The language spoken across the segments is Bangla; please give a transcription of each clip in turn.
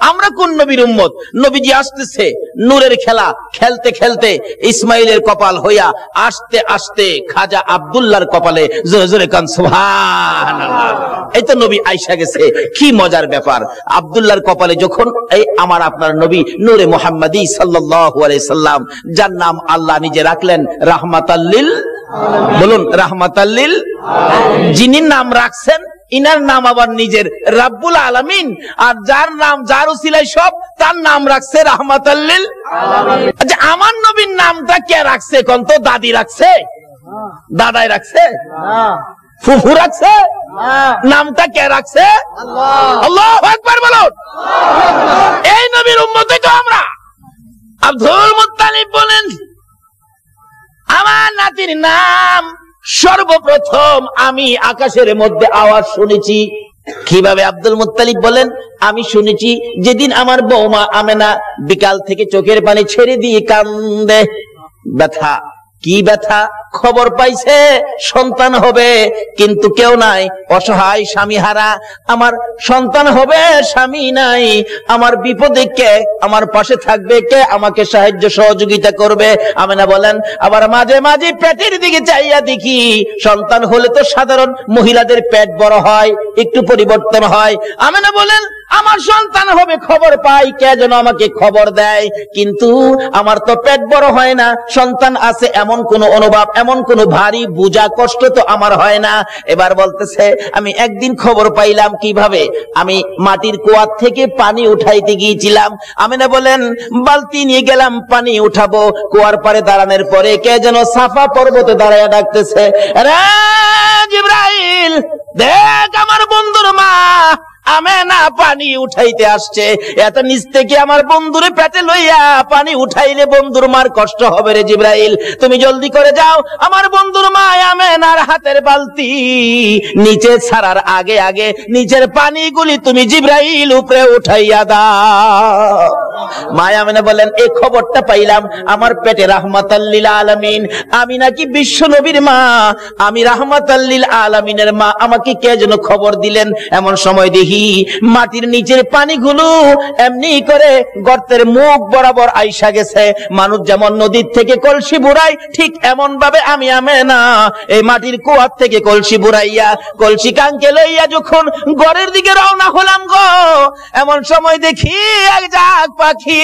আমরা কোন নবীর উম্মত? নবীজি আসতেছে নূরের খেলা খেলতে খেলতে ইসমাইলের কপাল হইয়া আস্তে আস্তে খাজা আব্দুল্লাহর কপালে জোরে জোরে কান সুবহানাল্লাহ। এই তো নবী আয়েশা গেছে, কি মজার ব্যাপার। আব্দুল্লাহর কপালে যখন এই আমার আপনার নবী নূরে মুহাম্মাদি সাল্লাল্লাহু আলাইহি সাল্লাম, যার নাম আল্লাহ নিজে রাখলেন রাহমাতাল লিল, বলুন রাহমাতাল লিল, যিনি নাম রাখছেন ইনার নাম আবার নিজের রাব্বুল আলামিন, আর যার নাম যার উসিলায় সব, তার নাম রাখছে রাহমাতাল লিল আলামিন। আচ্ছা, আমার নবীর নামটা কে রাখছে কোন তো? দাদি রাখছে? দাদাই রাখছে? ফুফু রাখছে? নামটা কে রাখছে? আল্লাহু আকবার বলুন। এই নবীর উম্মতই তো আমরা। আব্দুল মুত্তালিব বলেন, আমার নাতির নাম সর্বপ্রথম আমি আকাশের মধ্যে আওয়াজ শুনেছি। কিভাবে? আব্দুল মুত্তালিব বলেন, আমি শুনেছি যেদিন আমার বৌমা আমেনা বিকাল থেকে চোখের পানি ছেড়ে দিয়ে কান্দে। ব্যথা, কি ব্যথা? খবর পাইছে সন্তান হবে, কিন্তু কেউ নাই, অসহায় স্বামী হারা, আমার সন্তান হবে, স্বামী নাই, আমার বিপদে কে আমার পাশে থাকবে, কে আমাকে সাহায্য সহযোগিতা করবে? আমেনা বলেন, আবার মাঝে মাঝে পেটের দিকে চাইয়া দেখি, সন্তান হলে তো সাধারণ মহিলাদের পেট বড় হয়, একটু পরিবর্তন হয়। আমেনা বলেন, আমার সন্তান হবে, খবর পাই, কে যেন আমাকে খবর দেয়, কিন্তু আমার তো পেট বড় হয় না, সন্তান আছে এমন কোন অনুভব, এমন কোন ভারী বোঝা কষ্ট তো আমার হয় না। এবার বলতেছে, আমি একদিন খবর পাইলাম। কিভাবে? আমি মাটির কুয়ার থেকে পানি উঠাইতে গিয়েছিলাম। আমিনা বলেন, বালতি নিয়ে গেলাম, পানি উঠাবো, কুয়ার পারে দাঁড়ানোর পরে কে যেন সাফা পর্বতে দাঁড়ায়া ডাকতেছে, রে জিবরাইল, দেখ আমার বন্ধুর মা আমেনা পানি উঠাইতে আসছে। এত নিচ থেকে আমার বন্ধুরে পেটে লইয়া পানি উঠাইলে বন্ধুর মার কষ্ট হবে রে জিবরাইল, তুমি জলদি করে যাও, আমার বন্ধুর মা আমেনার হাতের বালতি নিচে ছাড়ার আগে আগে নিচের পানিগুলি তুমি জিবরাইল উপরে উঠাইয়া দাও। মা আমেনা বলেন, এই খবরটা পাইলাম আমার পেটে রাহমাতাল লিল আলামিন, আমি নাকি বিশ্ব নবীর মা, আমি রাহমাতাল লিল আলামিনের মা, আমাকে কে যেন খবর দিলেন। এমন সময় দেখি মাটির নিচের পানিগুলো এমনি করে গর্তের মুখ বরাবর আইসা গেছে। মানুষ যেমন নদীর থেকে কলসি বুড়াই, ঠিক এমন ভাবে আমি আমেনা এই মাটির কুয়ার থেকে কলসি বুড়াইয়া কলসি কাঙ্কে লইয়া যখন ঘরের দিকে রওনা হলাম গো, এমন সময় দেখি এক জাগ পাখি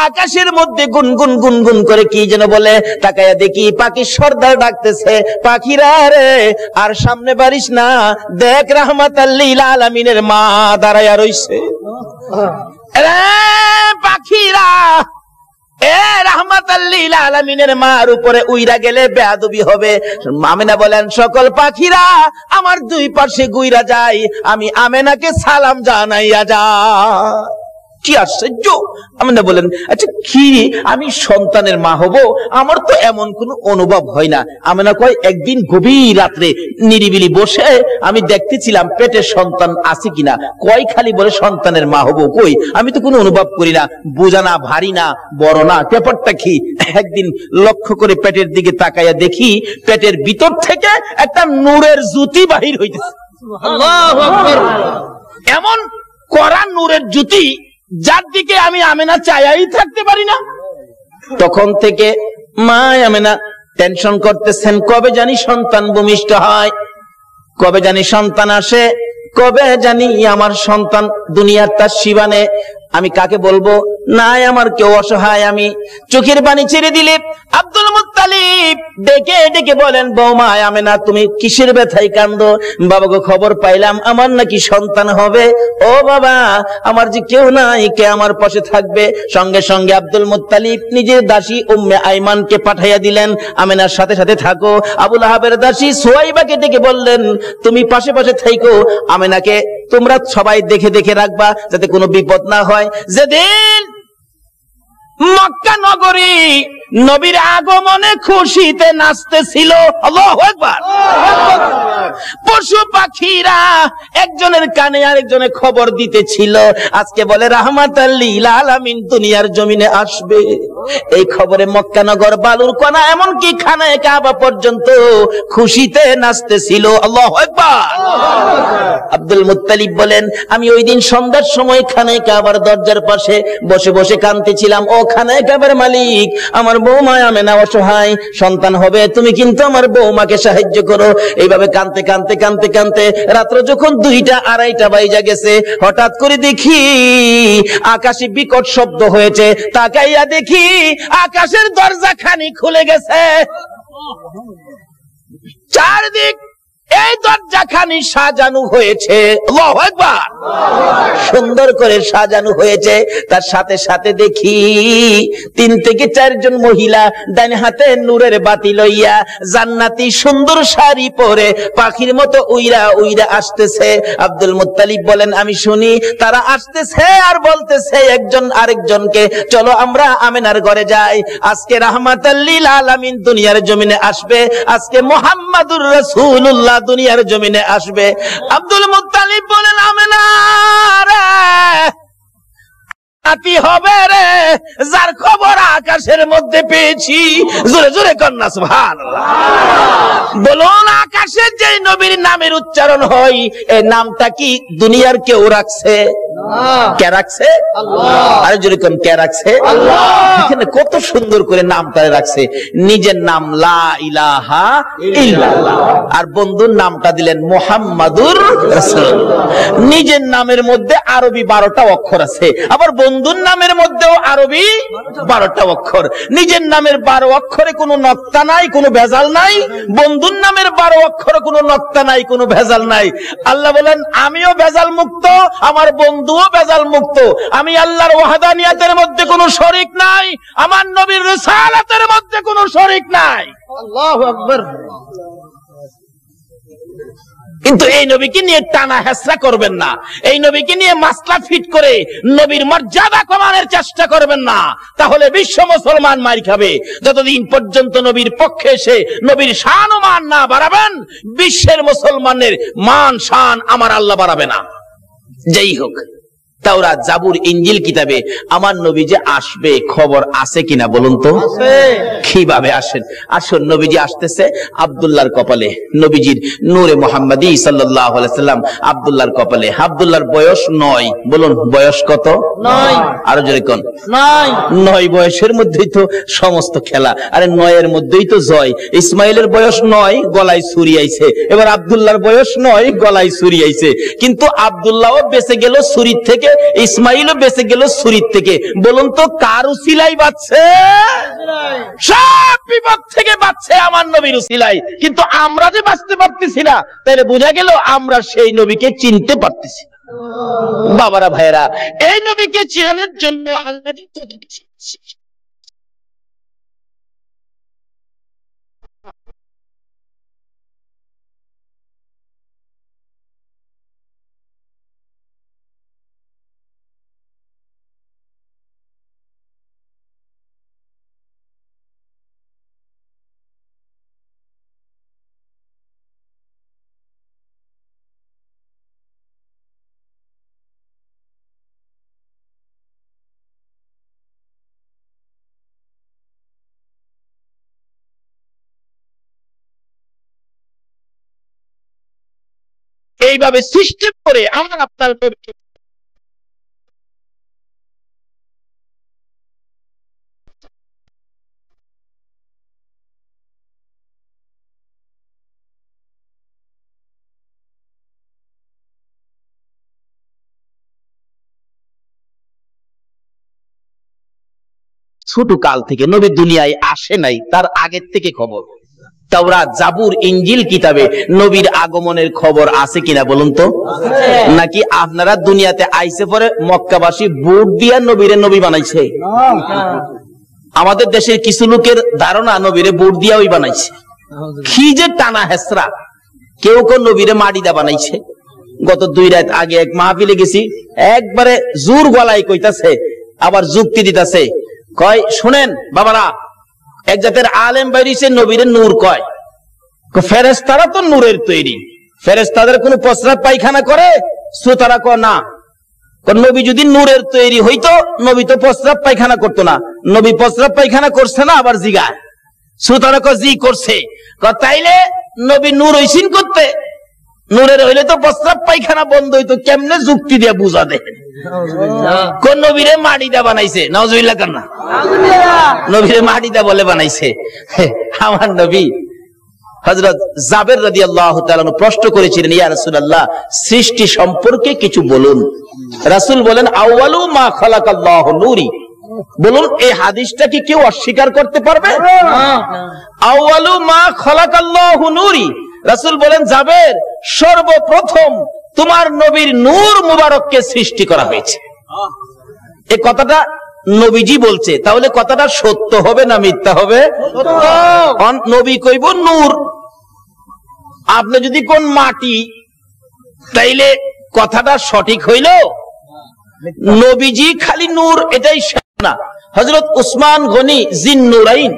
আকাশের মধ্যে গুনগুন গুনগুন করে কি যেন বলে। তাকায়া দেখি পাখি সর্দার ডাকতেছে, পাখিরা রে আর সামনে বাড়িস না, দেখ রাহমাতাল লিল আলামিনের মা দাঁড়ায়া রইছে। পাখিরা এ রাহমাতাল লিল আলামিনের মার উপরে উইরা গেলে বেয়াদবি হবে। আমেনা বলেন, সকল পাখিরা আমার দুই পাশে গুইরা যায়, আমি আমেনাকে সালাম জানাইয়া যায়। কি আশ্চর্য! আমেনা বলেন, আচ্ছা কি আমি সন্তানের মা হব? আমার তো এমন কোন অনুভব হয় না। আমেনা কয়, একদিন গভীর রাত্রে নিরিবিলি বসে আমি দেখতেছিলাম পেটে সন্তান আছে কিনা। কয় খালি বলে সন্তানের মা হব, কই আমি তো কোনো অনুভব করি না, বোঝা না, ভারী না, বড় না, ব্যাপারটা কি? একদিন লক্ষ্য করে পেটের দিকে তাকাইয়া দেখি পেটের ভিতর থেকে একটা নূরের জ্যোতি বাহির হইতেছে। আল্লাহু আকবার! এমন কড়া নূরের জ্যোতি যার দিকে আমি আমেনা চাইয়াই থাকতে পারি না। তখন থেকে মা আমেনা টেনশন করতেছেন, কবে জানি সন্তান ভূমিষ্ঠ হয়, কবে জানি সন্তান আসে, কবে জানি আমার সন্তান দুনিয়ার তার শিবানে। আমি কাকে বলবো? নাই আমার কেউ, অসহায় আমি। চোখের পানি ছেড়ে দিলে আব্দুল মুত্তালিব ডেকে ডেকে বলেন, বৌমা আমেনা তুমি কিসের ব্যথায় কান্দো? বাবা গো, খবর পাইলাম আমার নাকি সন্তান হবে। ও বাবা, আমার যে কেউ নাই, কে আমার পাশে থাকবে? সঙ্গে সঙ্গে আব্দুল মুত্তালিব নিজের দাসী উম্মে আইমানকে পাঠাইয়া দিলেন, আমেনার সাথে সাথে থাকো। আবু লাহাবের দাসী সুয়াইবাকে ডেকে বললেন, তুমি পাশে পাশে থাকো, আমেনাকে তোমরা সবাই দেখে দেখে রাখবা যাতে কোনো বিপদ না হয়। যেদিন মক্কা নগরী নবীর আগমনে খুশিতে নাচতেছিল, আল্লাহু আকবার, পশু পাখিরা একজনের কানে আরেকজনের খবর দিতেছিল, আজকে বলে রাহমাতাল লিল আলামিন দুনিয়ার জমিনে আসবে। এই খবরে মক্কা নগর, বালুর কণা, এমনকি খানায়ে কাবা পর্যন্ত খুশিতে নাচতেছিল। আল্লাহু আকবার। আব্দুল মুত্তালিব বলেন, আমি ওই দিন সন্ধ্যার সময় খানায়ে কাবার দরজার পাশে বসে বসে কাঁদতেছিলাম। ও খানায়ে কাবার মালিক, আমার বৌমা আমেনা অসহায়, সন্তান হবে, তুমি কিন্তু আমার বৌমাকে সাহায্য করো। এইভাবে কাঁদতে কাঁদতে কাঁদতে কাঁদতে রাত্র যখন 2টা 2:30 বাইজা গেছে, হঠাৎ করে দেখি আকাশে বিকট শব্দ হয়েছে। তাকাইয়া দেখি আকাশের দরজা খানি খুলে গেছে। চারদিক এই দরজাখানি সাজানো হয়েছে। আল্লাহু আকবার। সুন্দর করে সাজানো হয়েছে। তার সাথে সাথে দেখি 3 থেকে 4 জন মহিলা ডান হাতে নূরের বাতি লইয়া জান্নাতি সুন্দর শাড়ি পরে পাখির মতো উইরা উইরা আসতেছে। আব্দুল মুত্তালিব বলেন, আমি শুনি তারা আসতেছে আর বলতেছে একজন আরেকজনকে, চলো আমরা আমেনার ঘরে যাই। আজকে রাহমাতাল লিল আলামিন দুনিয়ার জমিনে আসবে, আজকে মুহাম্মাদুর রাসূলুল্লাহ দুনিয়ার জমিনে আসবে। আব্দুল মুত্তালিব বলেন, আমেনা রে, নাতি হবে রে, যার খবর আকাশের মধ্যে পেয়েছি। জোরে জোরে কন্যা সুবহানাল্লাহ। বলুন, আকাশের যে নবীর নামের উচ্চারণ হয়, এই নামটা কি দুনিয়ার কেউ রাখছে? কে রাখছে? আল্লাহ। আর জোরে কোন কে রাখছে? আল্লাহ। এখানে কত সুন্দর করে নামটা রাখছে। নিজের নাম লা ইলাহা ইল্লাল্লাহ, আর বন্ধুর নামটা দিলেন মুহাম্মাদুর রাসূলুল্লাহ। নিজের নামের মধ্যে আরবি 12টা অক্ষর আছে, আবার বন্ধুর নামের মধ্যেও আরবি 12টা অক্ষর। নিজের নামের 12 অক্ষরে কোনো নক্তা নাই, কোনো ভেজাল নাই। বন্ধুর নামের 12 অক্ষরে কোনো নক্তা নাই, কোনো ভেজাল নাই। আল্লাহ বলেন, আমিও ভেজাল মুক্ত, আমার বন্ধুও ভেজাল মুক্ত। আমি আল্লাহর ওয়াহদানিয়াতের মধ্যে কোনো শরীক নাই, আমার নবীর রিসালাতের মধ্যে কোনো শরীক নাই। আল্লাহু আকবার। কিন্তু এই নবীকে নিয়ে টানা হেসরা করবেন না, এই নবীকে নিয়ে মাসলা ফিট করে নবীর মর্যাদা কমানোর চেষ্টা করবেন না, তাহলে বিশ্ব মুসলমান মার খাবে। যতদিন পর্যন্ত নবীর পক্ষে এসে নবীর শান ও মান না বাড়াবেন, বিশ্বের মুসলমানের মান শান আমার আল্লাহ বাড়াবে না। যাই হোক, তাওরাত, জাবুর, ইনজিল কিতাবে আমার নবী যে আসবে খবর আছে কিনা বলুন তো? কিভাবে আসেন? আসুন, নবীজি আসতেছে আব্দুল্লাহর কপালে, নবীজির নূরে মুহাম্মাদি সাল্লাল্লাহু আলাইহি সাল্লাম আব্দুল্লাহর কপালে। আব্দুল্লাহর বয়স 9। বলুন, বয়স কত? 9। আরো জোরে কোন? 9 বয়সের মধ্যেই তো সমস্ত খেলা। আরে 9 মধ্যেই তো জয়। ইসমাইলের বয়স 9, গলায় ছুরি আইছে। এবার আব্দুল্লাহর বয়স 9, গলায় ছুরি আইছে। কিন্তু আব্দুল্লাহও বেঁচে গেল ছুরির থেকে, ইসমাইলও বেঁচে গেল ছুরির থেকে। বলুন তো কার উসিলাই বাঁচছে? সব বিপদ থেকে বাঁচছে আমার নবীর উসিলাই। কিন্তু আমরা যে বাঁচতে পারতেছি না, তাহলে বোঝা গেল আমরা সেই নবীকে চিনতে পারতেছি না। বাবারা, ভাইয়েরা, এই নবীকে চেনার জন্য আল্লাহ এইভাবে সিস্টেম করে আমার আপনার ছোট কাল থেকে নবী দুনিয়ায় আসে নাই, তার আগের থেকে খবর। তাওরাত, জাবুর, ইনজিল কিতাবে নবীর আগমনের খবর আছে কিনা বলুন তো? নাকি আপনারা দুনিয়াতে আইসে পরে মক্কাবাসী বুট দিয়া নবীরে নবী বানাইছে? আমাদের দেশের কিছু লোকের ধারণা নবীরে বুট দিয়া ওই বানাইছে। কি যে টানা হেসরা! কেউ কেউ নবীরে মাটি দা বানাইছে। গত 2 রাত আগে এক মাহফিলে গেছি, একবারে জোর গলায় কইতাছে, আবার যুক্তি দিতাছে। কয়, শুনেন বাবারা, এক জাতের আলেম বাইরিছে নবীরে নূর কয়। ফেরেশতারা তো নূরের তৈরি, ফেরেশতাদের কোনো প্রস্রাব পায়খানা করে? শ্রোতারা কয় না। নবী যদি নূরের তৈরি হইতো, নবী তো প্রস্রাব পায়খানা করতো না। নবী প্রস্রাব পায়খানা করছে না, আবার জিগায় শ্রোতারা জি করছে। তাইলে নবী নূর হইছেন করতে, নূরের হইলে তো প্রস্রাব পায়খানা বন্ধ হইতো। কেমনে যুক্তি দিয়ে বুঝা দেয়? কোন নবীরে মাটি দা বানাইছে? নাউজুবিল্লাহ কান্না। নবীরে মাটি দা বলে বানাইছে? আমার নবী হযরত জাবের রাদিয়াল্লাহু তাআলা প্রশ্ন করেছিলেন, ইয়া রাসূলুল্লাহ, সৃষ্টি সম্পর্কে কিছু বলুন। রাসূল বলেন, আউয়ালু মা খালাকাল্লাহু নূরি। বলুন, এই হাদিসটা কি কেউ অস্বীকার করতে পারবে? আউয়ালু মা খালাকাল্লাহু নূরি। রাসূল বলেন, জাবের, সর্বপ্রথম তোমার নবীর নূর মুবারককে সৃষ্টি করা হয়েছে। এই কথাটা নবীজি বলছে, তাহলে কথাটা সত্য হবে না মিথ্যা হবে? নবী কইব নূর, আপনি যদি কোন মাটি, তাইলে কথাটা সঠিক হইল? নবীজি খালি নূর এটাই না। হযরত উসমান গনি জিন্নুরাইন,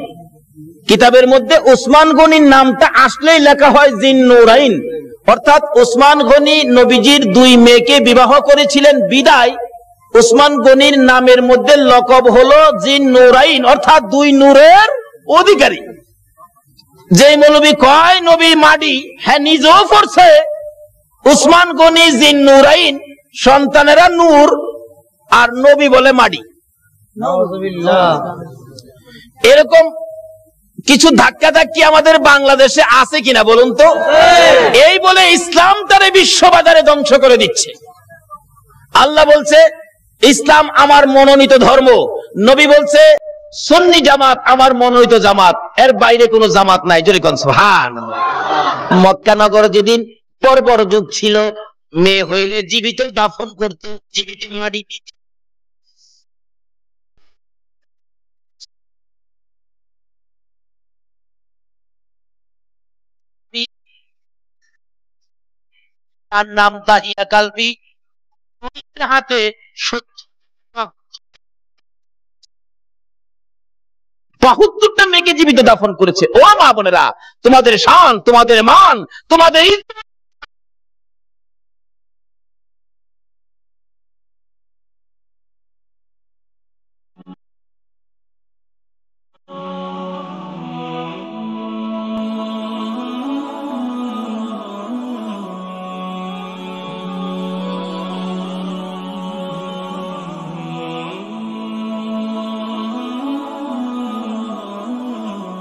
কিতাবের মধ্যে উসমান গনির নামটা আসলেই লেখা হয় জিন্নুরাইন, অর্থাৎ উসমান গনি নবীজির দুই মেয়েকে বিবাহ করেছিলেন বিদায় উসমান গনির নামের মধ্যে লকব হলো জিন্নুরাইন, অর্থাৎ দুই নূরের অধিকারী। যেই মৌলবী কয় নবী মাটি, হ্যাঁ নিজেও পড়ছে উসমান গনি জিন্নুরাইন, সন্তানেরা নূর, আর নবী বলে মাটি। এরকম কিছু ধাক্কা ধাক্কি আমাদের বাংলাদেশে আছে কিনা বলুন তো? এই বলে ইসলাম তারে বিশ্ববাজারে ধ্বংস করে দিচ্ছে। আল্লাহ বলছে ইসলাম আমার মনোনীত ধর্ম, নবী বলছে সুন্নি জামাত আমার মনোনীত জামাত, এর বাইরে কোনো জামাত নাই। জোরে কোন সুবহানাল্লাহ। মক্কা নগর যেদিন বর্বর যুগ ছিল, মেয়ে হইলে জীবিত দাফন করত, জীবিত মাটি তার নাম তাহিয়া কালবি, হাতে ৭২টা মেয়েকে জীবিত দাফন করেছে। ও মা বোনেরা, তোমাদের শান, তোমাদের মান, তোমাদের